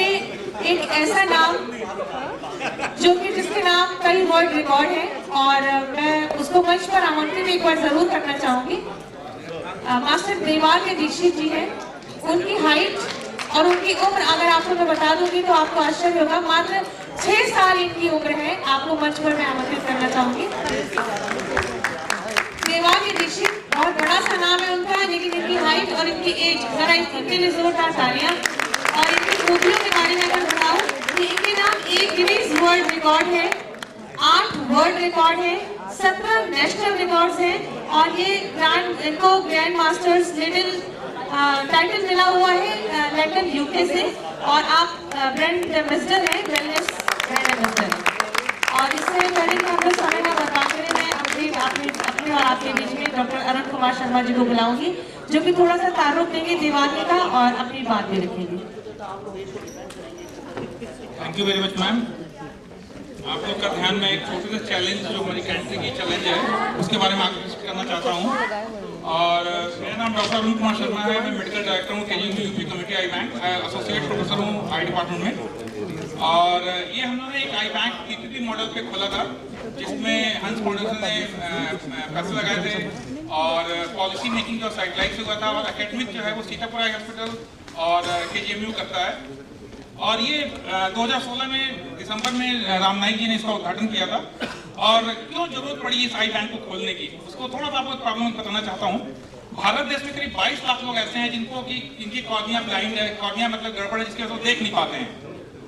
एक ऐसा नाम जो कि जिसके नाम कई वर्ल्ड रिकॉर्ड है, और मैं उसको मंच पर आमंत्रित एक बार जरूर करना चाहूंगी। मास्टर देवांग दीक्षित जी हैं। उनकी हाइट और उनकी उम्र अगर आपको मैं बता दूंगी तो आपको आश्चर्य होगा। मात्र 6 साल इनकी उम्र है। आपको मंच पर मैं आमंत्रित करना चाहूंगी। देवांग दीक्षित बहुत बड़ा सा नाम है उनका, लेकिन इनकी हाइट और इनकी एज, जरा इनके लिए जोरदार तालियां। और इनकी खूबियों के बारे में अगर बताऊं तो इनके नाम एक गिनीज वर्ल्ड रिकॉर्ड है, 8 वर्ल्ड रिकॉर्ड है, 17 नेशनल रिकॉर्ड्स हैं, और ये इनको ग्रैंड मास्टर्स लिटिल टाइटल मिला हुआ है लंदन यूके से। और आप ब्रांड एम्बेसडर हैं, वेलनेस ब्रांड एम्बेसडर। और इससे पहले कि हम लोग समय का बर्बाद करें, मैं अपने और आपके बीच में डॉक्टर अरुण कुमार शर्मा जी को बुलाऊंगी, जो कि थोड़ा सा तारुफ देंगे दीवाने का और अपनी बात भी रखेंगे। Thank you very much ma'am. आप लोग का ध्यान में एक छोटे से चैलेंज जो हमारी कंट्री की चैलेंज है उसके बारे में आकर्षित करना चाहता हूँ। और मेरा नाम डॉक्टर अरुण कुमार शर्मा है। मैं मेडिकल डायरेक्टर हूँ केजीएमयू यूपी कमेटी आई बैंक, एसोसिएट प्रोफेसर हूँ आई डिपार्टमेंट में। और ये हम लोगों ने एक आई बैंक पीपीपी मॉडल पे खोला था, जिसमें हंस फाउंडेशन ने पैसे लगाए थे और पॉलिसी मेकिंग का साइडलाइन से हुआ था। और एकेडमिक जो है वो सीतापुर आई हॉस्पिटल और केजीएमयू करता है। और ये 2016 में दिसंबर में राम नाईक जी ने इसका उद्घाटन किया था। और क्यों जरूरत पड़ी इस आई बैंक को खोलने की, उसको थोड़ा सा आपको प्रॉब्लम बताना चाहता हूँ। भारत देश में करीब 22 लाख लोग ऐसे हैं जिनको कि इनकी कॉर्निया ब्लाइंड है, कॉर्निया मतलब गड़बड़ है, जिसकी वजह से देख नहीं पाते हैं।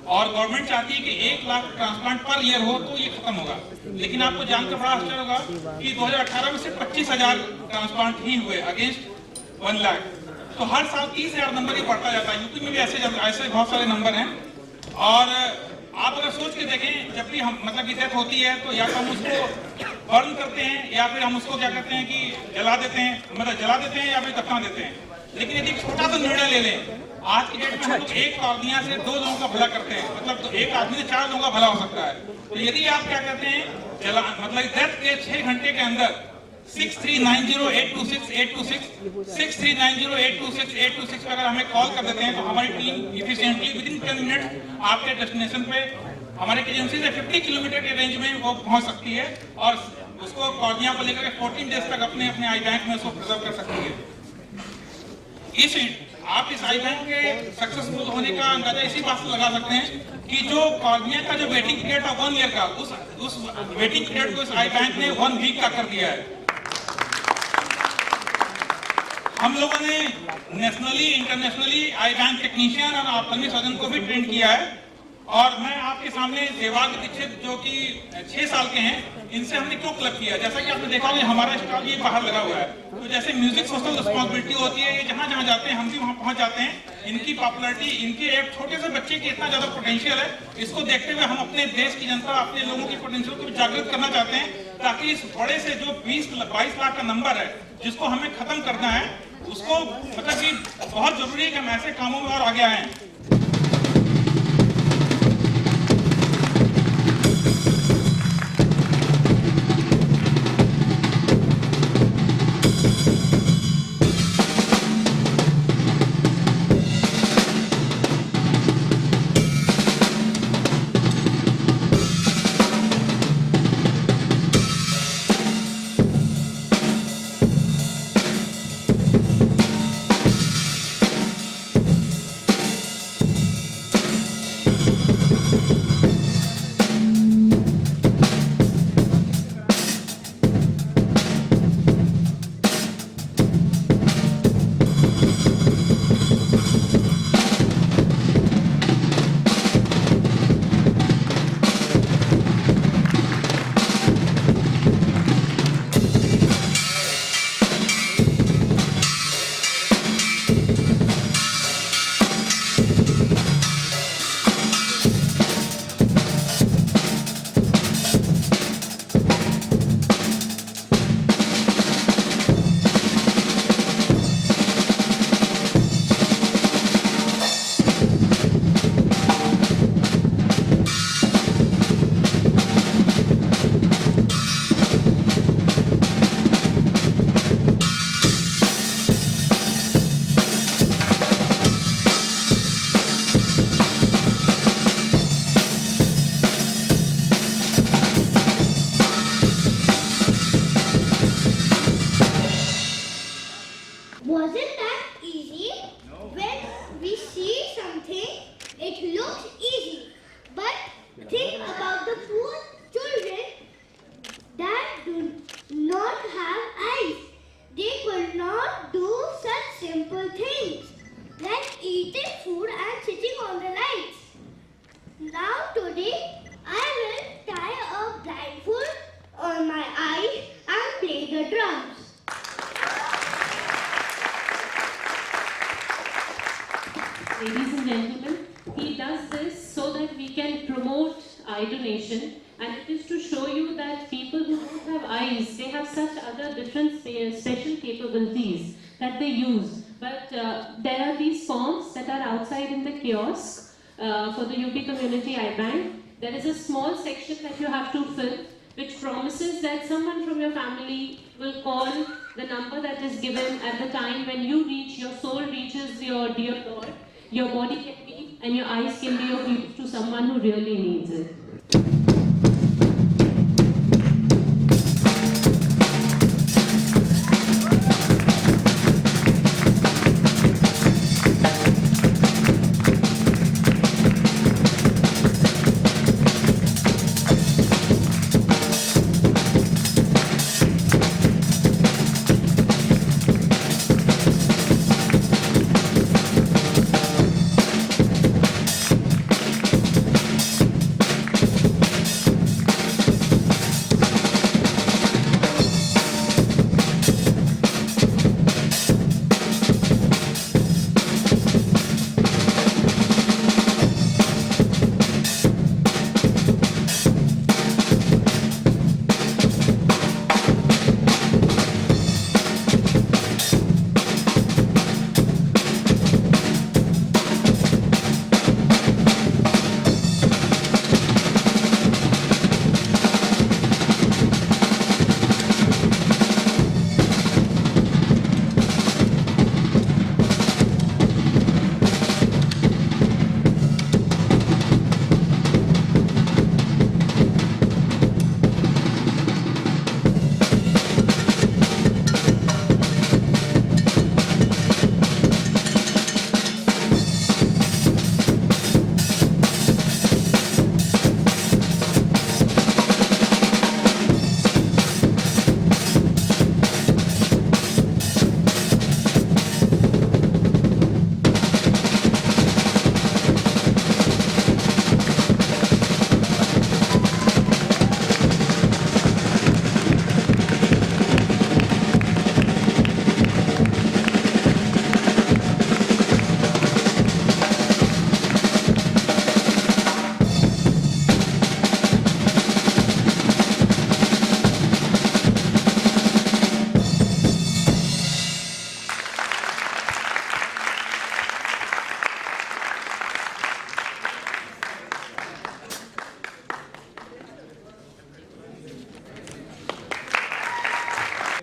और गवर्नमेंट चाहती है कि 1 लाख ट्रांसप्लांट पर ईयर हो तो ये खत्म होगा। लेकिन आपको जानकर बड़ा आश्चर्य होगा कि 2018 में सिर्फ 25,000 ट्रांसप्लांट ही हुए अगेंस्ट 1 लाख। तो हर साल 30,000 नंबर ही बढ़ता जाता है। यूपी में भी ऐसे बहुत सारे नंबर हैं। और आप अगर सोच के देखें, जब भी हम मतलब की डेथ होती है तो या तो हम उसको बर्न करते हैं या फिर हम उसको क्या करते हैं कि जला देते हैं, मतलब जला देते हैं या फिर दफना देते हैं। लेकिन यदि छोटा सा निर्णय ले लें, आज की डेट में हम लोग एक कॉर्निया से 2 लोगों का भला करते हैं, मतलब तो एक आदमी से 4 लोगों का भला हो सकता है। तो यदि आप क्या करते हैं, मतलब डेथ के 6 घंटे के अंदर 6390826826 6390826826 पर अगर हमें कॉल कर देते हैं तो हमारी टीम इफिशिएंटली विदिन 10 मिनट आपके डेस्टिनेशन पे हमारे एजेंसी से 50 किलोमीटर के रेंज में वो पहुंच सकती है और उसको कॉर्निया को लेकर 14 डेज तक अपने आई बैंक में उसको प्रिजर्व कर सकती है। आप इस आई बैंक के सक्सेसफुल होने का अंदाजा इसी बात से लगा सकते हैं कि जो कॉर्निया का जो वेटिंग पीरियड था 1 ईयर का, उस वेटिंग पीरियड को इस आई बैंक ने 1 वीक का कर दिया है। हम लोगों ने नेशनली इंटरनेशनली आई बैंक टेक्नीशियन और ऑप्थेल्मिक सर्जन को भी ट्रेन किया है। और मैं आपके सामने देवांग दीक्षित जो कि 6 साल के हैं, इनसे हमने क्यों क्लब किया। जैसा कि आपने देखा होगा हमारा स्टॉल ये बाहर लगा हुआ है। तो जैसे म्यूजिक सोशल रिस्पॉन्सिबिलिटी होती है, ये जहाँ जहाँ जाते हैं हम भी वहाँ पहुँच जाते हैं। इनकी पॉपुलरिटी, इनके एक छोटे से बच्चे की इतना ज्यादा पोटेंशियल है, इसको देखते हुए हम अपने देश की जनता, अपने लोगों की पोटेंशियल को जागृत करना चाहते हैं, ताकि इस बड़े से जो 22 लाख का नंबर है जिसको हमें खत्म करना है, उसको मतलब कि बहुत जरूरी है कि हम ऐसे कामों में और आगे आए। is so that we can promote eye donation, and it is to show you that people who don't have eyes, they have such other different special capabilities that they use. But there are these forms that are outside in the kiosk for the UP Community Eye Bank. There is a small section that you have to fill, which promises that someone from your family will call the number that is given at the time when you reach, your soul reaches your dear Lord, your body can be and your eyes can be of use to someone who really needs it.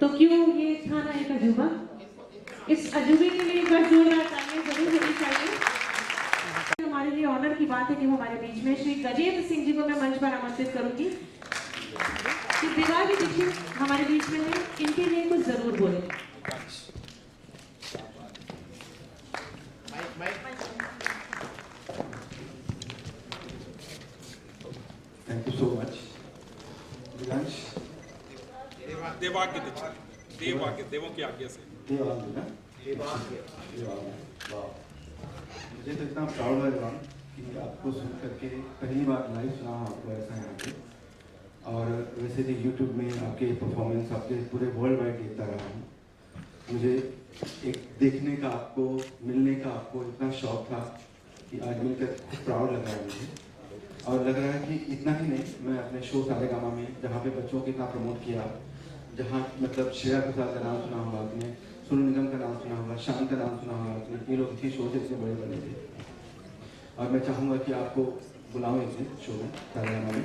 तो क्यों ये था ना एक अजूबा? इस अजूबे के लिए एक बार जोरदार तालियां जरूर होनी चाहिए। हमारे लिए ऑनर की बात है कि वो हमारे बीच में श्री गजेंद्र सिंह जी को मैं मंच पर आमंत्रित करूंगी कि दिवाली दीक्षित हमारे बीच में है, इनके लिए कुछ जरूर बोले। Thank you so much. Divansh. देवाज्ञ Dixit, देवाज्ञ, देवों की आज्ञा से। देवाज्ञ ना? देवाज्ञ। वाह। मुझे तो इतना प्राउड है दिवान कि आपको सुन करके पहली बार लाइव सुना आपको ऐसा यहाँ पे। और वैसे भी YouTube में आपके परफॉर्मेंस आपके पूरे वर्ल्ड वाइड देखता रहा हूँ। मुझे एक देखने का आपको मिलने का आपको इतना शौक था कि आज मिलकर प्राउड लग रहा है मुझे। और लग रहा है कि इतना ही नहीं, मैं अपने शो सारेगामा में जहाँ पे बच्चों को इतना प्रमोट किया, जहाँ मतलब श्रेया घोषाल का नाम सुना होगा आपने, सोनू निगम का नाम सुना होगा, शान का नाम सुना होगा आपने, ये लोग इसी शो से इतने बड़े बने थे। और मैं चाहूँगा कि आपको बुलाऊँ एक दिन शो में सारेगामा में।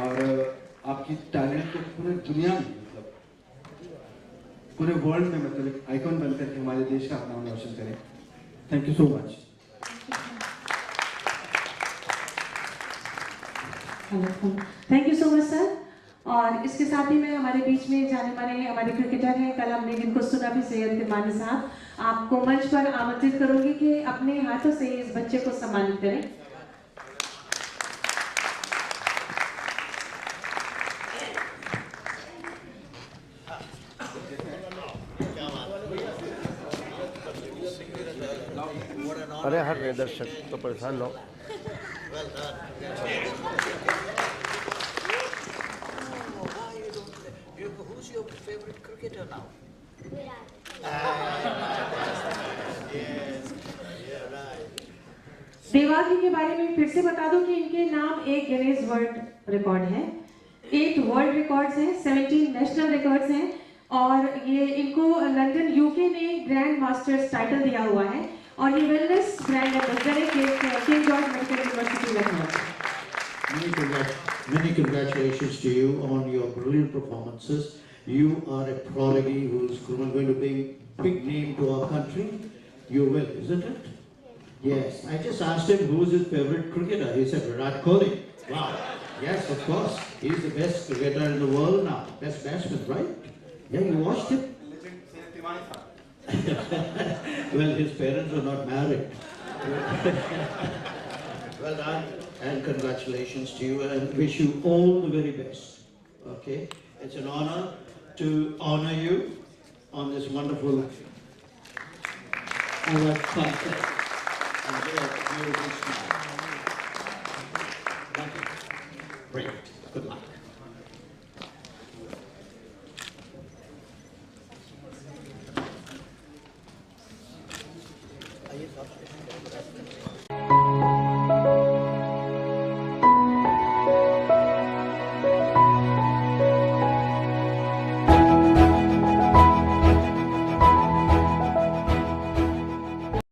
और आपकी टैलेंट को पूरे दुनिया में मतलब पूरे वर्ल्ड में मतलब एक आइकॉन बन करके हमारे देश का नाम रोशन करें। Thank you so much. Thank you so much sir. और इसके साथ ही में हमारे बीच में जाने माने हमारे क्रिकेटर हैं, कल हमने जिनको सुना भी, सैयद तिरमानी साहब, आपको मंच पर आमंत्रित करूंगी कि अपने हाथों से इस बच्चे को सम्मानित करें। अरे हर रहे दर्शक तो परेशान लो। Who's your favorite cricketer now? Virat. Yeah. Devang जी के बारे में फिर से बता दूं कि इनके नाम एक गिनीज वर्ल्ड रिकॉर्ड है, 8 वर्ल्ड रिकॉर्ड्स हैं, 17 नेशनल रिकॉर्ड्स हैं और ये इनको लंदन यूके ने ग्रैंड मास्टर्स टाइटल दिया हुआ है और ये वेलनेस ब्रांड एम्बेसडर है king George medical university Lucknow. Many congratulations to you on your brilliant performances. You are a prodigy who is going to bring big name to our country. You will, isn't it? Yes. I just asked him who is his favorite cricketer. He said Virat Kohli. Wow. Yes, of course. He's the best cricketer in the world now. Best batsman, right? Yeah, you watched him? Well, his parents were not married. Well done and congratulations to you and wish you all the very best. Okay? It's an honor to honor you on this wonderful concert. And your beautiful smile. Thank you. Great. Good luck. आइए साहब।